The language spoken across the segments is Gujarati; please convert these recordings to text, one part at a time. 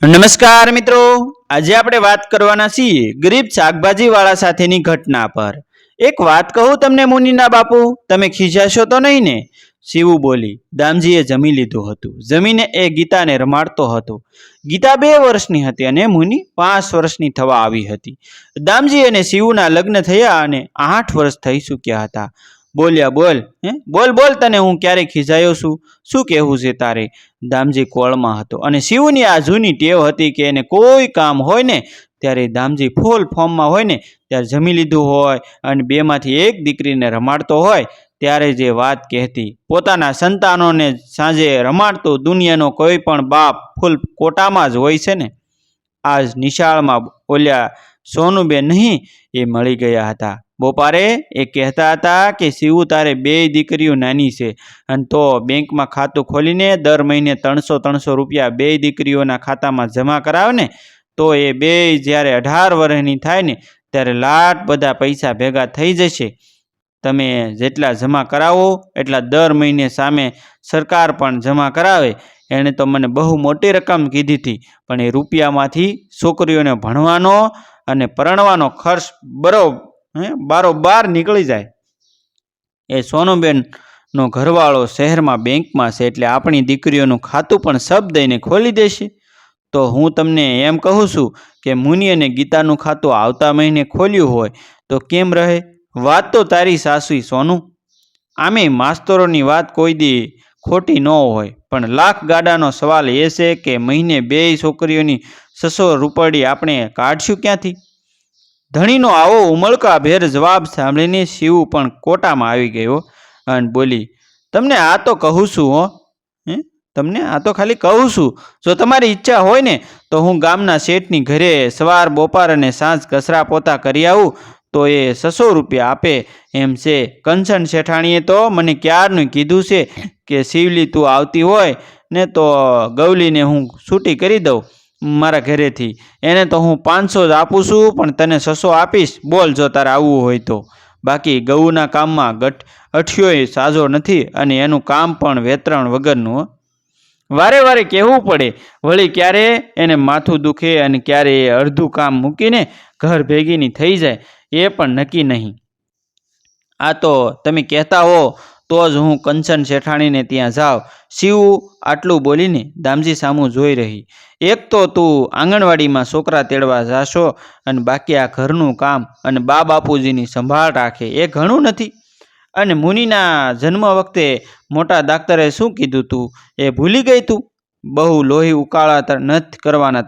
નમસ્કાર મિત્રો, આજે આપણે વાત કરવાના છીએ ગરીબ શાકભાજી વાળા સાથેની ઘટના પર। એક વાત કહું તમને મુનિના બાપુ, તમે ખીજાશો તો નહીં ને? શિવુ બોલી। દામજીએ જમી લીધું હતું। જમીને એ ગીતાને રમાડતો હતો। ગીતા 2 વર્ષની હતી અને મુનિ 5 વર્ષની થવા આવી હતી। દામજી અને શિવુના લગ્ન થયા અને 8 વર્ષ થઈ ચૂક્યા હતા। બોલ્યા, બોલ બોલ બોલ, તને હું ક્યારે ખીજાયો છું? શું કહેવું છે તારે? દામજી કોળમાં હતો અને શિવની આ જૂની ટેવ હતી કે એને કોઈ કામ હોય ને ત્યારે દામજી ફૂલ ફોર્મમાં હોય ને ત્યારે જમી લીધું હોય અને બેમાંથી એક દીકરીને રમાડતો હોય ત્યારે જે વાત કહેતી, પોતાના સંતાનોને સાંજે રમાડતો દુનિયાનો કોઈ પણ બાપ ફૂલ કોટામાં જ હોય છે ને। આજ નિશાળમાં ઓલ્યા સોનુબેન નહીં, એ મળી ગયા હતા। બપોરે એ કહેતા હતા કે શિવુ, તારે 2 દીકરીઓ નાની છે અને તો બેંકમાં ખાતું ખોલીને દર મહિને 300 રૂપિયા 2 દીકરીઓના ખાતામાં જમા કરાવે ને તો એ 2 જ્યારે 18 વર્ષની થાય ને ત્યારે લાટ બધા પૈસા ભેગા થઈ જશે। તમે જેટલા જમા કરાવો એટલા દર મહિને સામે સરકાર પણ જમા કરાવે। એણે તો મને બહુ મોટી રકમ કીધી હતી, પણ એ રૂપિયામાંથી છોકરીઓને ભણવાનો અને પરણવાનો ખર્ચ બારોબાર નીકળી જાય। એ સોનુબેનનો ઘરવાળો શહેરમાં બેંકમાં છે, એટલે આપણી દીકરીઓનું ખાતું પણ સબ દઈને ખોલી દેશે। તો હું તમને એમ કહું છું કે મુનિ અને ગીતાનું ખાતું આવતા મહિને ખોલ્યું હોય તો કેમ રહે? વાત તો તારી સાસુઈ સોનુ। આમે માસ્તરોની વાત કોઈ દી ખોટી ન હોય, પણ લાખ ગાડાનો સવાલ એ છે કે મહિને 2 છોકરીઓની 600 રૂપિયા આપણે કાઢશું ક્યાંથી? ધણીનો આવો ઉમળકાભેર જવાબ સાંભળીને શિવુ પણ કોટામાં આવી ગયો અને બોલી, તમને આ તો કહું છું હો, તમને આ તો ખાલી કહું છું। જો તમારી ઈચ્છા હોય ને તો હું ગામના શેઠની ઘરે સવાર બપોર અને સાંજ કચરા પોતા કરી આવું તો એ 600 રૂપિયા આપે એમ છે। કંચન શેઠાણીએ તો મને ક્યારનું કીધું છે કે શિવલી, તું આવતી હોય ને તો ગૌલીને હું છૂટી કરી દઉં મારા ઘરેથી। એને તો હું 500 જ આપું છું, પણ તને 600 આપીશ, બોલ જો તારે આવવું હોય તો। બાકી ગૌના કામમાં અઠિયોય સાજો નથી અને એનું કામ પણ વેતરણ વગરનું। વારે વારે કહેવું પડે, વળી ક્યારે એને માથું દુખે અને ક્યારે એ અડધું કામ મૂકીને ઘર ભેગીની થઈ જાય એ પણ નક્કી નહીં। આ તો તમે કહેતા હો તો જ હું કંચન શેઠાણીને ત્યાં જાઉં। શિવુ આટલું બોલીને દામજી સામું જોઈ રહી। એક તો તું આંગણવાડીમાં છોકરા તેડવા જાશો અને બાકી આ ઘરનું કામ અને બા બાપુજીની સંભાળ રાખે એ ઘણું નથી? અને મુનિના જન્મ વખતે મોટા ડાક્ટરે શું કીધું તું એ ભૂલી ગઈ તું? બહુ લોહી ઉકાળા નથી કરવાના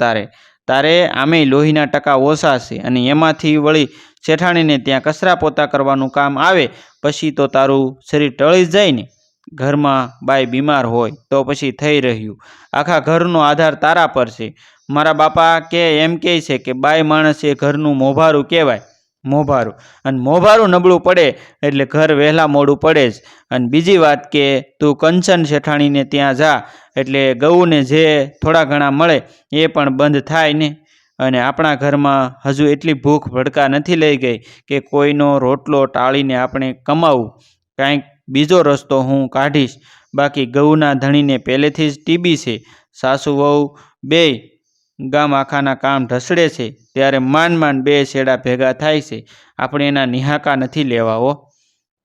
તારે આમેય લોહીના ટકા ઓછા છે અને એમાંથી વળી શેઠાણીને ત્યાં કચરા પોતા કરવાનું કામ આવે પછી તો તારું શરીર ટળી જાય ને। ઘરમાં બાઈ બીમાર હોય તો પછી થઈ રહ્યું, આખા ઘરનો આધાર તારા પર છે। મારા બાપા કે એમ કહે છે કે બાઈ માણસ એ ઘરનું મોભારું કહેવાય, મોભારું, અને મોભારું નબળું પડે એટલે ઘર વહેલા મોડું પડે જ। અને બીજી વાત કે તું કંચન શેઠાણીને ત્યાં જા એટલે ગૌને જે થોડા ઘણા મળે એ પણ બંધ થાય ને। અને આપણા ઘરમાં હજુ એટલી ભૂખ ભડકા નથી લઈ ગઈ કે કોઈનો રોટલો ટાળીને આપણે કમાવું। કાંઈક બીજો રસ્તો હું કાઢીશ। બાકી ગૌના ધણીને પહેલેથી જ ટીબી છે, સાસુ વહુ 2 ગામ આખાના કામ ઢસડે છે ત્યારે માંડ 2 શેડા ભેગા થાય છે, આપણે એના નિહાકા નથી લેવાઓ।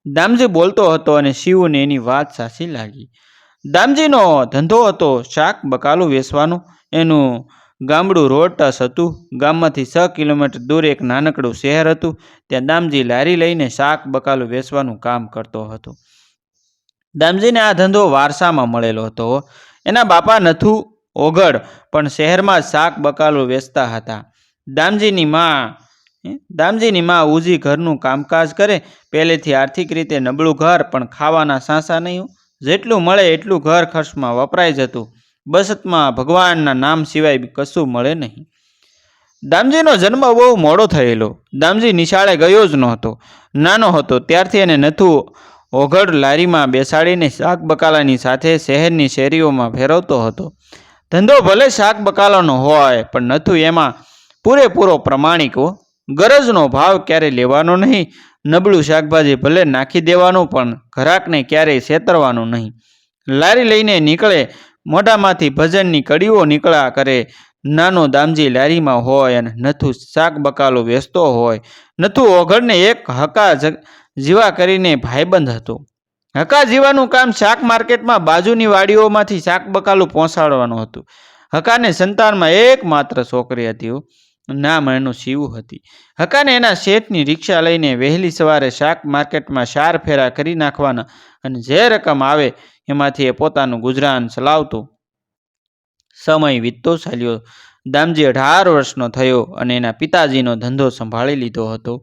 દામજી બોલતો હતો અને શિવુને એની વાત સાચી લાગી। દામજીનો ધંધો હતો શાક બકાલું વેચવાનું। એનું ગામડું રોડ ટચ હતું। ગામમાંથી 6 કિલોમીટર દૂર એક નાનકડું શહેર હતું, ત્યાં દામજી લારી લઈને શાક બકાલું વેચવાનું કામ કરતો હતો। દામજીને આ ધંધો વારસામાં મળેલો હતો। એના બાપા નથુ ઓગળ પણ શહેરમાં જ શાક બકાલું વેચતા હતા। દામજીની માં ઉજી ઘરનું કામકાજ કરે, પહેલેથી આર્થિક રીતે નબળું ઘર, પણ ખાવાના સાંસા નહીં, જેટલું મળે એટલું ઘર ખર્ચમાં વપરાઈ જતું। બસતમાં ભગવાનના નામ સિવાય કશું મળે નહીં। દામજીનો જન્મ બહુ મોડો થયેલો। દામજી નિશાળે ગયો જ નહોતો। નાનો હતો ત્યારથી એને નથુ ઓઘડ લારીમાં બેસાડીને શાક બકાલાની સાથે શહેરની શેરીઓમાં ફેરવતો હતો। ધંધો ભલે શાક બકાલાનો હોય પણ નથુ એમાં પૂરેપૂરો પ્રમાણિક હો। ગરજનો ભાવ ક્યારે લેવાનો નહીં, નબળું શાકભાજી ભલે નાખી દેવાનું પણ ઘરાકને ક્યારેય છેતરવાનું નહીં। લારી લઈને નીકળે, મોઢામાંથી ભજનની કડીઓ નીકળ્યા કરે, નાનો દામજી લારીમાં હોય અને નથુ શાક બકાલો વેચતો હોય. નથુ ઓઘડને એક હકા જીવા કરીને ભાઈબંધ હતો. હકા જીવાનું કામ શાક માર્કેટમાં બાજુની વાડીઓમાંથી શાક બકાલું પહોંચાડવાનું હતું. હકાને સંતાનમાં એકમાત્ર છોકરી હતી. નામ એનું શિવ હતી. હકાને એના શેઠની રિક્ષા લઈને વહેલી સવારે શાક માર્કેટમાં 4 ફેરા કરી નાખવાના અને જે રકમ આવે એમાંથી એ પોતાનું ગુજરાન ચલાવતો. સમય વીતતો ચાલ્યો. દામજી 18 વર્ષનો થયો અને એના પિતાજીનો ધંધો સંભાળી લીધો હતો.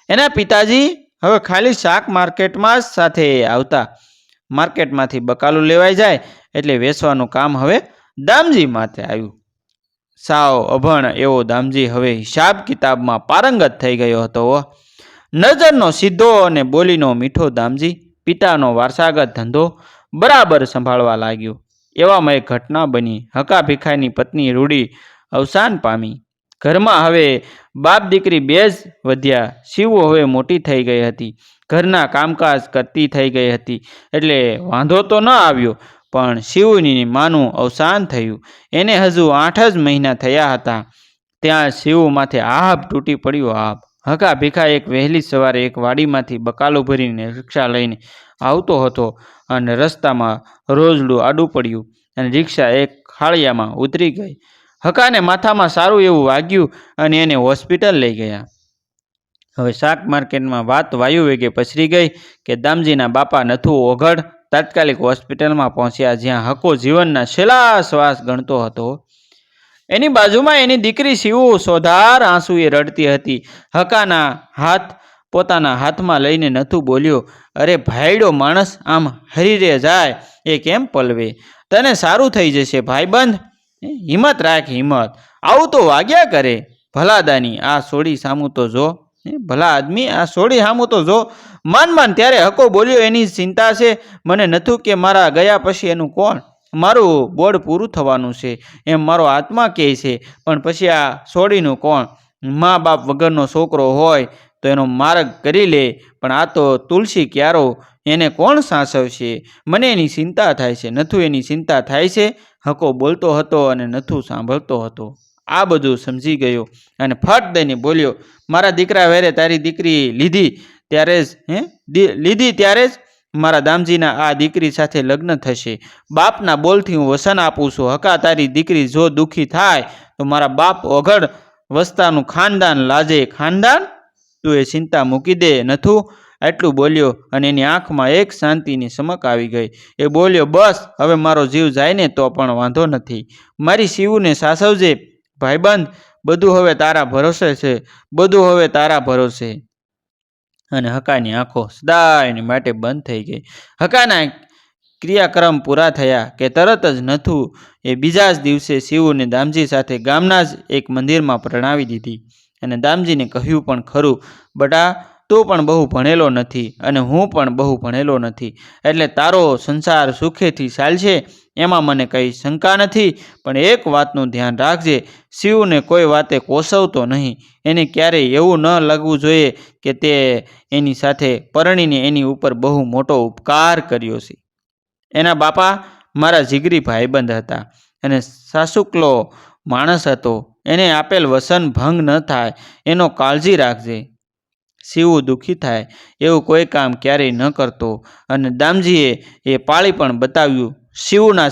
એના પિતાજી હવે ખાલી શાક માર્કેટમાં જ સાથે આવતા. માર્કેટમાંથી બકાલું લેવાઈ જાય એટલે વેચવાનું કામ હવે દામજી માથે આવ્યું. સાવ અભણ એવો દામજી હવે હિસાબ કિતાબમાં પારંગત થઈ ગયો હતો. નજરનો સીધો અને બોલીનો મીઠો દામજી પિતાનો વારસાગત ધંધો બરાબર સંભાળવા લાગ્યો. એવામાં એક ઘટના બની. હકા ભીખાઈની પત્ની રૂડી અવસાન પામી. ઘરમાં હવે બાપ દીકરી બે જ વધ્યા. શિવો હવે મોટી થઈ ગઈ હતી. ઘરના કામકાજ કરતી થઈ ગઈ હતી એટલે વાંધો તો ન આવ્યો. પણ શિવની માનું અવસાન થયું. એને હજુ 8 જ મહિના થયા હતા ત્યાં શિવ માથે આભ તૂટી પડ્યો. આભ. હકા ભીખા એક વહેલી સવારે એક વાડીમાંથી બકાલો ભરીને રિક્ષા લઈને આવતો હતો અને રસ્તામાં રોજડું આડું પડ્યું અને રિક્ષા એક ખાળિયામાં ઉતરી ગઈ. હકાને માથામાં સારું એવું વાગ્યું અને એને હોસ્પિટલ લઈ ગયા. હવે શાક માર્કેટમાં વાત વાયુ વેગે પસરી ગઈ કે દામજીના બાપા નથુ ઓઘડ તાત્કાલિક હોસ્પિટલમાં પહોંચ્યા, જ્યાં હકો જીવનના છેલ્લા શ્વાસ ગણતો હતો. એની બાજુમાં એની દીકરી શિવ સોધાર આંસુએ રડતી હતી. હકાના હાથ પોતાના હાથમાં લઈને નથુ બોલ્યો, અરે ભાઈડો માણસ આમ હરીરે જાય એ કેમ પલવે? તને સારું થઈ જશે ભાઈબંધ. હિંમત રાખ, હિંમત. આવું તો વાગ્યા કરે. ભલા દાની આ સોડી સામું તો જો. ભલા આદમી આ સોડી સામું તો જો. માન ત્યારે હકો બોલ્યો, એની ચિંતા છે મને નથુ કે મારા ગયા પછી એનું કોણ? મારું બોર્ડ પૂરું થવાનું છે એમ મારો આત્મા કહે છે, પણ પછી આ સોડીનું કોણ? મા બાપ વગરનો છોકરો હોય તો એનો માર્ગ કરી લે, પણ આ તો તુલસી ક્યારો, એને કોણ સાચવશે? મને એની ચિંતા થાય છે. નથુ એની ચિંતા થાય છે. હકો બોલતો હતો અને નથુ સાંભળતો હતો. આ બધું સમજી ગયો અને ફટ દઈને બોલ્યો, મારા દીકરા વેરે તારી દીકરી લીધી ત્યારે જ મારા દામજીના આ દીકરી સાથે લગ્ન થશે. બાપના બોલથી હું વસન આપું છું. હકા તારી દીકરી જો દુઃખી થાય તો મારા બાપ ઓઘડ વસ્તાનું ખાનદાન લાજે. ખાનદાન? તું એ ચિંતા મૂકી દે નથુ. એટલું બોલ્યો અને એની આંખમાં એક શાંતિની ચમક આવી ગઈ. એ બોલ્યો, બસ હવે મારો જીવ જાય ને તો પણ વાંધો નથી. મારી શિવને સાચવજે ભાઈબંધ. બધું હવે તારા ભરોસે છે, બધું હવે તારા ભરોસે. અને હકાની આંખો સદાયને માટે બંધ થઈ ગઈ. હકાના ક્રિયાક્રમ પૂરા થયા કે તરત જ નથુ એ બીજા જ દિવસે શિવને દામજી સાથે ગામના જ એક મંદિરમાં પરણાવી દીધી. અને દામજીને કહ્યું પણ ખરું, બટા તું પણ બહુ ભણેલો નથી અને હું પણ બહુ ભણેલો નથી, એટલે તારો સંસાર સુખેથી ચાલશે એમાં મને કંઈ શંકા નથી. પણ એક વાતનું ધ્યાન રાખજે, શિવને કોઈ વાતે કોસવતો નહીં. એને ક્યારેય એવું ન લાગવું જોઈએ કે તે એની સાથે પરણીને એની ઉપર બહુ મોટો ઉપકાર કર્યો છે. એના બાપા મારા જીગરી ભાઈબંધ હતા અને સાસુકલો માણસ હતો. એને આપેલ વસન ભંગ ન થાય એનો કાળજી રાખજે. શિવ દુઃખી થાય એવું કોઈ કામ ક્યારેય ન કરતો. અને દામજીએ એ પાળી પણ બતાવ્યું. શિવના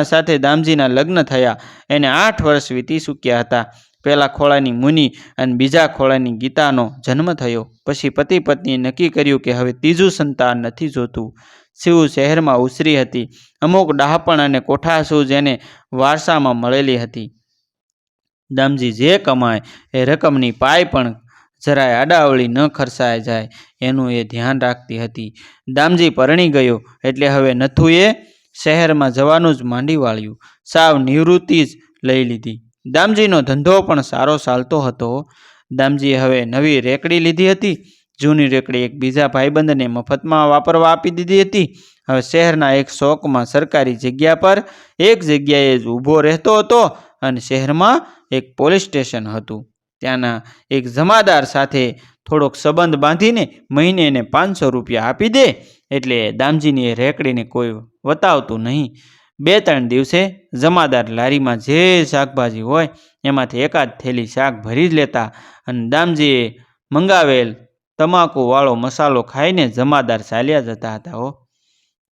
સાથે દામજીના લગ્ન થયા. એને 8 વર્ષ વીતી ચૂક્યા હતા. પહેલા ખોળાની મુનિ અને બીજા ખોળાની ગીતાનો જન્મ થયો. પછી પતિ પત્નીએ નક્કી કર્યું કે હવે ત્રીજું સંતાન નથી જોતું. શિવ શહેરમાં ઉછરી હતી. અમુક ડહાપણ અને કોઠાસૂઝ એને વારસામાં મળેલી હતી. દામજી જે કમાય એ રકમની પાય પણ જરાય આડાવળી ન ખર્ચાઈ જાય એનું એ ધ્યાન રાખતી હતી. દામજી પરણી ગયો એટલે હવે નથુએ શહેરમાં જવાનું જ માંડી વાળ્યું. સાવ નિવૃત્તિ જ લઈ લીધી. દામજીનો ધંધો પણ સારો ચાલતો હતો. દામજીએ હવે નવી રેકડી લીધી હતી. જૂની રેકડી એક બીજા ભાઈબંધને મફતમાં વાપરવા આપી દીધી હતી. હવે શહેરના એક ચોકમાં સરકારી જગ્યા પર એક જગ્યાએ જ ઊભો રહેતો હતો અને શહેરમાં એક પોલીસ સ્ટેશન હતું. ત્યાંના એક જમાદાર સાથે થોડોક સંબંધ બાંધીને મહિને એને 500 રૂપિયા આપી દે એટલે દામજીની એ રેકડીને કોઈ વતાવતું નહીં. 2-3 દિવસે જમાદાર લારીમાં જે શાકભાજી હોય એમાંથી એકાદ થેલી શાક ભરી જ લેતા અને દામજીએ મંગાવેલ તમાકુવાળો મસાલો ખાઈને જમાદાર ચાલ્યા જતા હતા હો.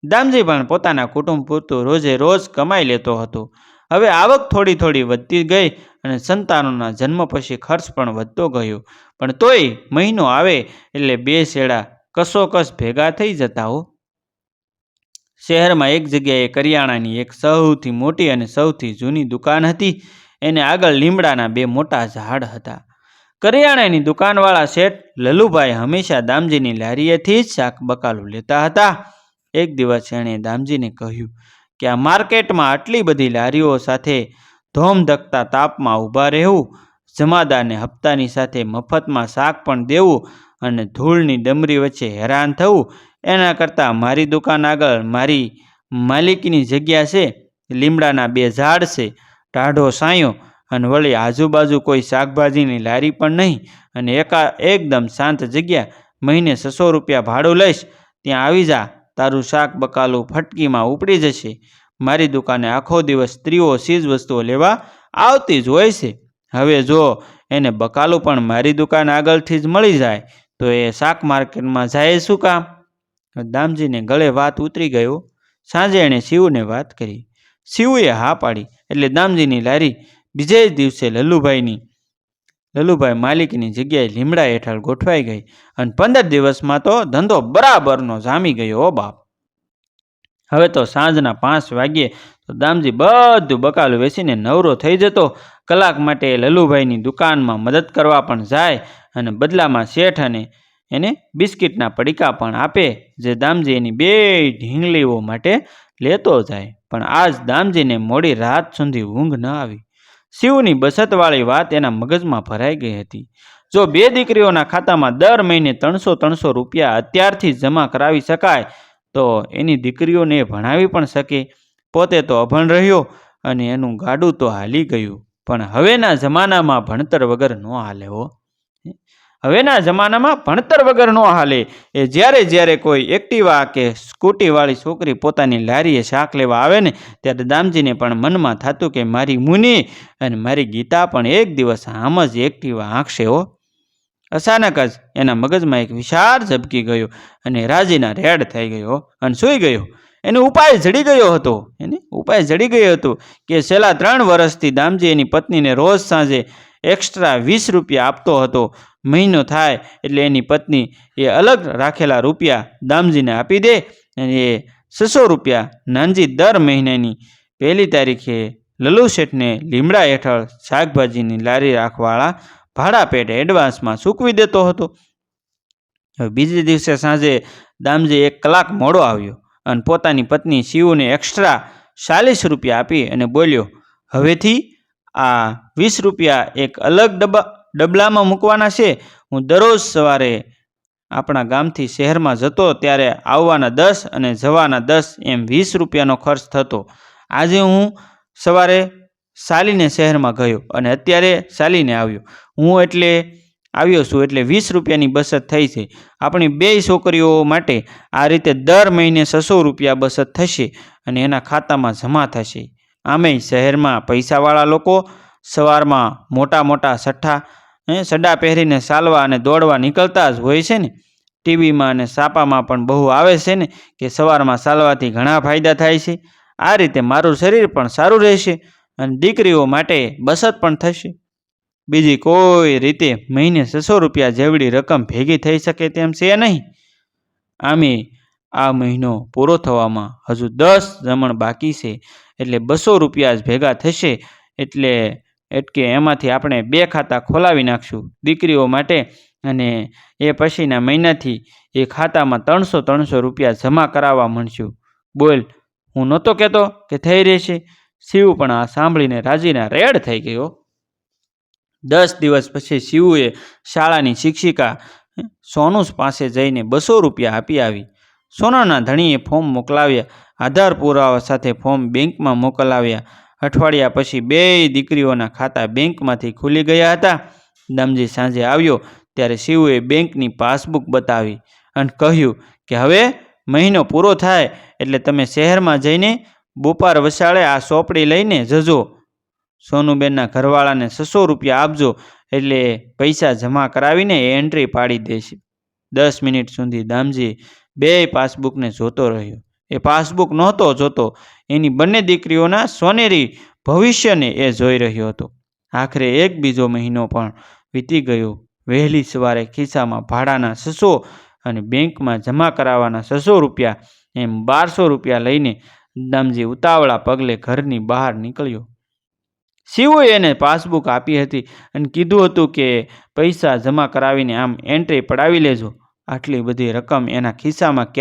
દામજી પણ પોતાના કુટુંબ પૂરતું રોજે રોજ કમાઈ લેતો હતો. હવે આવક થોડી થોડી વધતી ગઈ અને સંતાનોના જન્મ પછી ખર્ચ પણ વધતો ગયો. પણ તોય મહિનો આવે એટલે 2 શેડા કસોકસ ભેગા થઈ જતા હો. શહેરમાં એક જગ્યાએ કરિયાણાની એક સૌથી મોટી અને સૌથી જૂની દુકાન હતી. એને આગળ લીમડાના 2 મોટા ઝાડ હતા. કરિયાણાની દુકાનવાળા શેઠ લલુભાઈ હંમેશા દામજીની લારીએથી જ શાક બકાલું લેતા હતા. એક દિવસ એણે દામજીને કહ્યું કે આ માર્કેટમાં આટલી બધી લારીઓ સાથે ધોમધકતા તાપમાં ઊભા રહેવું, જમાદારને હપ્તાની સાથે મફતમાં શાક પણ દેવું અને ધૂળની ડમરી વચ્ચે હેરાન થવું, એના કરતાં મારી દુકાન આગળ મારી માલિકીની જગ્યા છે, લીમડાના 2 ઝાડ છે, ટાઢો સાયો અને વળી આજુબાજુ કોઈ શાકભાજીની લારી પણ નહીં અને એકદમ શાંત જગ્યા, મહિને 600 રૂપિયા ભાડું લઈશ, ત્યાં આવી જા, તારું શાક બકાલું ફટકીમાં ઉપડી જશે. મારી દુકાને આખો દિવસ સ્ત્રીઓ ચીજ વસ્તુઓ લેવા આવતી જ હોય છે. હવે જો એને બકાલું પણ મારી દુકાન આગળથી જ મળી જાય તો એ શાક માર્કેટમાં જાય શું કામ? દામજીને ગળે વાત ઉતરી ગયો. સાંજે એણે શિવને વાત કરી. શિવુએ હા પાડી એટલે દામજીની લારી બીજે જ દિવસે લલુભાઈ માલિકની જગ્યાએ લીમડા હેઠળ ગોઠવાઈ ગઈ અને 15 દિવસમાં તો ધંધો બરાબરનો જામી ગયો હો બાપ. હવે તો સાંજના 5 વાગ્યે તો દામજી બધું બકાલું વેચીને નવરો થઈ જતો. કલાક માટે લલુભાઈની દુકાનમાં મદદ કરવા પણ જાય અને બદલામાં શેઠ અને એને બિસ્કિટના પડીકા પણ આપે, જે દામજી એની 2 ઢીંગલીઓ માટે લેતો જાય. પણ આજ દામજીને મોડી રાત સુધી ઊંઘ ન આવી. શિવની બચતવાળી વાત એના મગજમાં ભરાઈ ગઈ હતી. જો 2 દીકરીઓના ખાતામાં દર મહિને 300 રૂપિયા અત્યારથી જમા કરાવી શકાય તો એની દીકરીઓને ભણાવી પણ શકે. પોતે તો અભણ રહ્યો અને એનું ગાડું તો હાલી ગયું. પણ હવેના જમાનામાં ભણતર વગર ન હાલે હો. હવેના જમાનામાં ભણતર વગર ન હાલે. એ જ્યારે કોઈ એક્ટિવા કે સ્કૂટીવાળી છોકરી પોતાની લારીએ શાક લેવા આવે ને ત્યારે દામજીને પણ મનમાં થતું કે મારી મુની અને મારી ગીતા પણ એક દિવસ આમ જ એક્ટિવા હાંકશે હો. અચાનક જ એના મગજમાં એક વિચાર ઝબકી ગયો અને રાજીના રેડ થઈ ગયો અને સૂઈ ગયો. એને ઉપાય જડી ગયો હતો કે છેલ્લા 3 વર્ષથી દામજી એની પત્નીને રોજ સાંજે એક્સ્ટ્રા 20 રૂપિયા આપતો હતો. મહિનો થાય એટલે એની પત્ની એ અલગ રાખેલા રૂપિયા દામજીને આપી દે અને એ 600 રૂપિયા નાનજી દર મહિનાની 1લી તારીખે લલુ શેઠને લીમડા હેઠળ શાકભાજીની લારી રાખવાળા ભાડા પેટે એડવાન્સમાં ચૂકવી દેતો હતો. હવે બીજે દિવસે સાંજે દામજી 1 કલાક મોડો આવ્યો અને પોતાની પત્ની શિવને એક્સ્ટ્રા 40 રૂપિયા આપી અને બોલ્યો, હવેથી આ 20 રૂપિયા એક અલગ ડબલામાં મૂકવાના છે. હું દરરોજ સવારે આપણા ગામથી શહેરમાં જતો ત્યારે આવવાના 10 અને જવાના 10 એમ 20 રૂપિયાનો ખર્ચ થતો. આજે હું સવારે ચાલીને શહેરમાં ગયો અને અત્યારે ચાલીને આવ્યો છું એટલે 20 રૂપિયાની બચત થઈ છે. આપણી 2 છોકરીઓ માટે આ રીતે દર મહિને 600 રૂપિયા બચત થશે અને એના ખાતામાં જમા થશે. આમેય શહેરમાં પૈસાવાળા લોકો સવારમાં મોટા સડા પહેરીને ચાલવા અને દોડવા નીકળતા જ હોય છે ને. ટીવીમાં અને છાપામાં પણ બહુ આવે છે ને કે સવારમાં ચાલવાથી ઘણા ફાયદા થાય છે. આ રીતે મારું શરીર પણ સારું રહેશે અને દીકરીઓ માટે બચત પણ થશે. બીજી કોઈ રીતે મહિને 600 રૂપિયા જેવડી રકમ ભેગી થઈ શકે તેમ છે નહીં. આમે આ મહિનો પૂરો થવામાં હજુ 10 જમણ બાકી છે એટલે 200 રૂપિયા જ ભેગા થશે. એટલે એમાંથી આપણે 2 ખાતા ખોલાવી નાખશું દીકરીઓ માટે અને એ પછીના મહિનાથી એ ખાતામાં 300 રૂપિયા જમા કરાવવા માંડશું. બોલ, હું નહોતો કહેતો કે થઈ રહેશે? શિવ પણ આ સાંભળીને રાજીના રેડ થઈ ગયો. 10 દિવસ પછી શિવુએ શાળાની શિક્ષિકા સોનુ પાસે જઈને 200 રૂપિયા આપી આવી. સોનાના ધણીએ ફોર્મ મોકલાવ્યા. આધાર પુરાવા સાથે ફોર્મ બેંકમાં મોકલાવ્યા. અઠવાડિયા પછી 2 દીકરીઓના ખાતા બેંકમાંથી ખુલી ગયા હતા. દામજી સાંજે આવ્યો ત્યારે શિવુએ બેંકની પાસબુક બતાવી અને કહ્યું કે હવે મહિનો પૂરો થાય એટલે તમે શહેરમાં જઈને બપોર વસાળે આ સોપડી લઈને જજો. સોનુબેનના ઘરવાળાને 600 રૂપિયા આપજો એટલે પૈસા જમા કરાવીને એ એન્ટ્રી પાડી દેશે. 10 મિનિટ સુધી દામજી બે પાસબુકને જોતો રહ્યો. એ પાસબુક નહોતો જોતો, એની બંને દીકરીઓના સોનેરી ભવિષ્યને એ જોઈ રહ્યો હતો. આખરે એક બીજો મહિનો પણ વીતી ગયો. વહેલી સવારે ખિસ્સામાં ભાડાના 600 અને બેંકમાં જમા કરાવવાના 600 રૂપિયા એમ 1200 રૂપિયા લઈને દામજી ઉતાવળા પગલે ઘરની બહાર નીકળ્યો. શિવુએ એને પાસબુક આપી હતી અને કીધું હતું કે પૈસા જમા કરાવીને આમ એન્ટ્રી પડાવી લેજો. આટલી બધી રકમ એના ખિસ્સામાં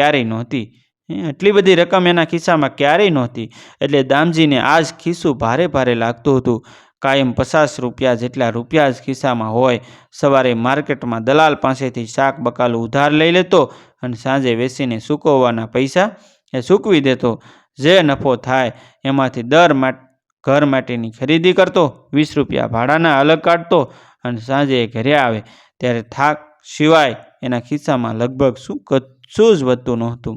ક્યારેય નહોતી. એટલે દામજીને આજ ખિસ્સું ભારે ભારે લાગતું હતું. કાયમ 50 રૂપિયા જેટલા રૂપિયા જ ખિસ્સામાં હોય. સવારે માર્કેટમાં દલાલ પાસેથી શાક બકાલું ઉધાર લઈ લેતો અને સાંજે વેચીને સૂકવવાના પૈસા એ સૂકવી દેતો. જે નફો થાય એમાંથી ઘર માટેની ખરીદી કરતો, 20 રૂપિયા ભાડાના અલગ કાઢતો અને સાંજે ઘરે આવે ત્યારે થાક સિવાય એના ખિસ્સામાં લગભગ શું જ વધતું નહોતું.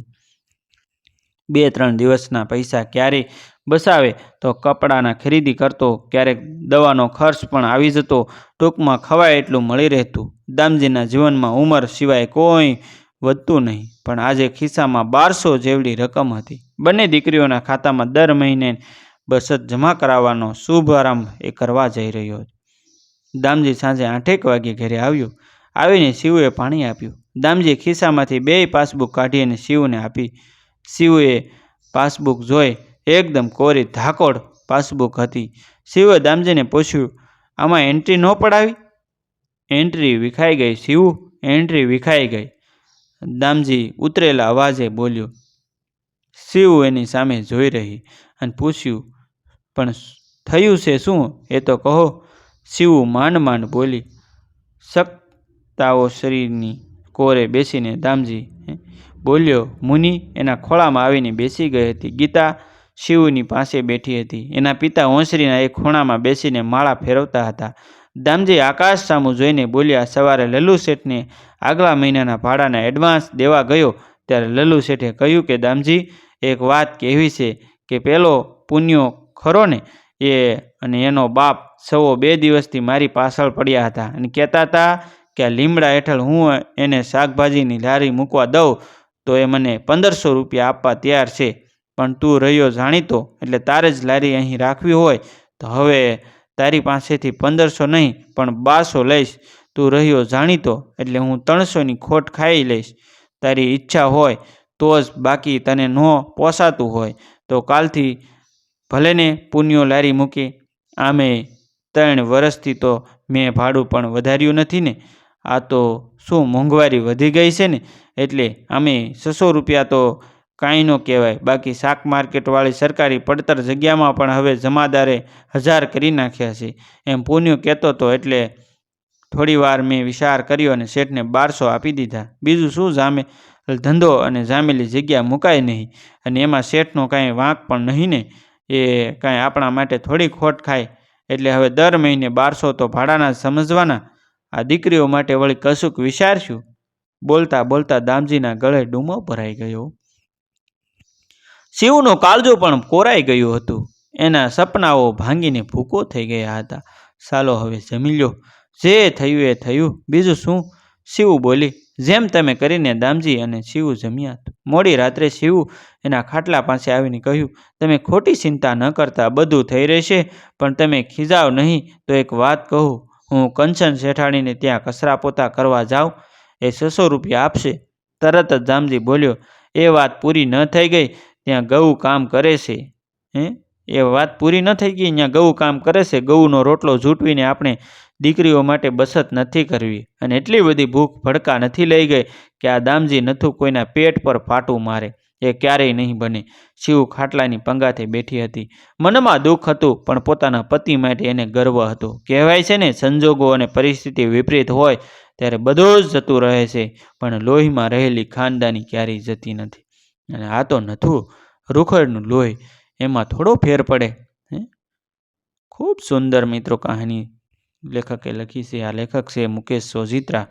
2-3 દિવસના પૈસા ક્યારેય બસાવે તો કપડાના ખરીદી કરતો, ક્યારેક દવાનો ખર્ચ પણ આવી જતો. ટૂંકમાં ખવાય એટલું મળી રહેતું. દામજીના જીવનમાં ઉંમર સિવાય કોઈ વધતું નહીં. પણ આજે ખિસ્સામાં 1200 જેવડી રકમ હતી. બંને દીકરીઓના ખાતામાં દર મહિને બચત જમા કરાવવાનો શુભારંભ એ કરવા જઈ રહ્યો હતો. દામજી સાંજે 8 વાગે ઘરે આવ્યો. આવીને શિવુએ પાણી આપ્યું. દામજીએ ખિસ્સામાંથી 2 પાસબુક કાઢી અને શિવુને આપી. શિવુએ પાસબુક જોઈ એકદમ કોરી ધાકોડ પાસબુક હતી. શિવુએ દામજીને પૂછ્યું, આમાં એન્ટ્રી ન પડાવી? એન્ટ્રી વિખાઈ ગઈ શિવુ, એન્ટ્રી વિખાઈ ગઈ, દામજી ઉતરેલા અવાજે બોલ્યો. શિવુ એની સામે જોઈ રહી અને પૂછ્યું, પણ થયું છે શું એ તો કહો. શિવુ માંડ બોલી. શકતાઓ શરીરની કોરે બેસીને દામજી બોલ્યો. મુનિ એના ખોળામાં આવીને બેસી ગઈ હતી. ગીતા શિવુની પાસે બેઠી હતી. એના પિતા ઓસરીના એક ખૂણામાં બેસીને માળા ફેરવતા હતા. દામજી આકાશ સામું જોઈને બોલ્યા. સવારે લલ્લુ શેઠને આગલા મહિનાના ભાડાના એડવાન્સ દેવા ગયો ત્યારે લલ્લુ શેઠે કહ્યું કે દામજી એક વાત કહેવી છે કે પેલો પુન્યો ખરો ને એ અને એનો બાપ સવો 2 દિવસથી મારી પાછળ પડ્યા હતા અને કહેતા હતા કે આ લીમડા હેઠળ હું એને શાકભાજીની લારી મૂકવા દઉં તો એ મને 1500 રૂપિયા આપવા તૈયાર છે. પણ તું રહ્યો જાણીતો એટલે તારે જ લારી અહીં રાખવી હોય તો હવે તારી પાસેથી 1500 નહીં પણ 1200 લઈશ. તું રહ્યો જાણીતો એટલે હું 300ની ખોટ ખાઈ લઈશ. તારી ઈચ્છા હોય તો જ, બાકી તને ન પોસાતું હોય તો કાલથી ભલેને પુન્યો લારી મૂકે. આમે 3 વર્ષથી તો મેં ભાડું પણ વધાર્યું નથી ને. આ તો શું મોંઘવારી વધી ગઈ છે ને એટલે આમે 600 રૂપિયા તો કાંઈ ન કહેવાય. બાકી શાક માર્કેટવાળી સરકારી પડતર જગ્યામાં પણ હવે જમાદારે 1000 કરી નાખ્યા છે એમ પુન્યો કહેતો હતો. એટલે થોડી વાર મેં વિચાર કર્યો અને શેઠને 1200 આપી દીધા. બીજું શું, જામે ધંધો અને જામેલી જગ્યા મુકાય નહીં અને એમાં શેઠનો કાંઈ વાંક પણ નહીં ને. એ કાંઈ આપણા માટે થોડી ખોટ ખાય. એટલે હવે દર મહિને 1200 તો ભાડાના સમજવાના. આ દીકરીઓ માટે વળી કશુંક વિચારશું. બોલતા બોલતા દામજીના ગળે ડૂમો ભરાઈ ગયો. શિવનો કાળજો પણ કોરાઈ ગયું હતું. એના સપનાઓ ભાંગીને ભૂકો થઈ ગયા હતા. ચાલો હવે જમી લ્યો, જે થયું એ થયું, બીજું શું, શિવુ બોલી. જેમ તમે કરીને દામજી અને શિવુ જમ્યા. મોડી રાત્રે શિવુ એના ખાટલા પાસે આવીને કહ્યું, તમે ખોટી ચિંતા ન કરતા, બધું થઈ રહેશે. પણ તમે ખીજાવ નહીં તો એક વાત કહું, હું કંચન શેઠાણીને ત્યાં કચરા પોતા કરવા જાઉં એ 600 રૂપિયા આપશે. તરત જ દામજી બોલ્યો, એ વાત પૂરી ન થઈ ગઈ ત્યાં ગૌ કામ કરે છે. એ વાત પૂરી ન થઈ ગઈ ત્યાં ગૌ કામ કરે છે. ગૌનો રોટલો જૂટવીને આપણે દીકરીઓ માટે બચત નથી કરવી અને એટલી બધી ભૂખ ભડકા નથી લઈ ગઈ કે આ દામજી નથું કોઈના પેટ પર પાટું મારે. એ ક્યારેય નહીં બને. શિવ ખાટલાની પંગાથે બેઠી હતી. મનમાં દુઃખ હતું પણ પોતાના પતિ માટે એને ગર્વ હતો. કહેવાય છે ને, સંજોગો અને પરિસ્થિતિ વિપરીત હોય ત્યારે બધું જ જતું રહે છે પણ લોહીમાં રહેલી ખાનદાની ક્યારેય જતી નથી. અને આ તો નથું રૂખડનું લોહી, એમાં થોડો ફેર પડે. ખૂબ સુંદર મિત્રો કહાની લેખકે લખી છે. આ લેખક છે મુકેશ સોજિત્રા.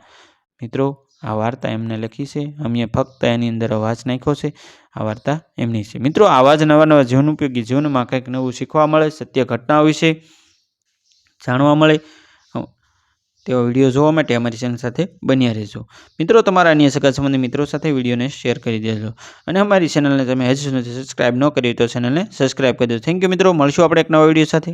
મિત્રો, આ વાર્તા એમને લખી છે. અમે ફક્ત એની અંદર અવાજ નાખ્યો છે. આ વાર્તા એમની છે. મિત્રો, આવા જ નવા નવા જીવન ઉપયોગી જીવનમાં કંઈક નવું શીખવા મળે, સત્ય ઘટનાઓ વિશે જાણવા મળે તેવા વિડીયો જોવા માટે અમારી ચેનલ સાથે બન્યા રહેજો. મિત્રો, તમારા અન્ય સગા સંબંધી મિત્રો સાથે વિડીયોને શેર કરી દેજો અને અમારી ચેનલને તમે હજુ સુધી સબસ્ક્રાઇબ ન કરી તો ચેનલને સબસ્ક્રાઇબ કરી દો. થેન્ક યુ મિત્રો. મળશું આપણે એક નવા વિડીયો સાથે.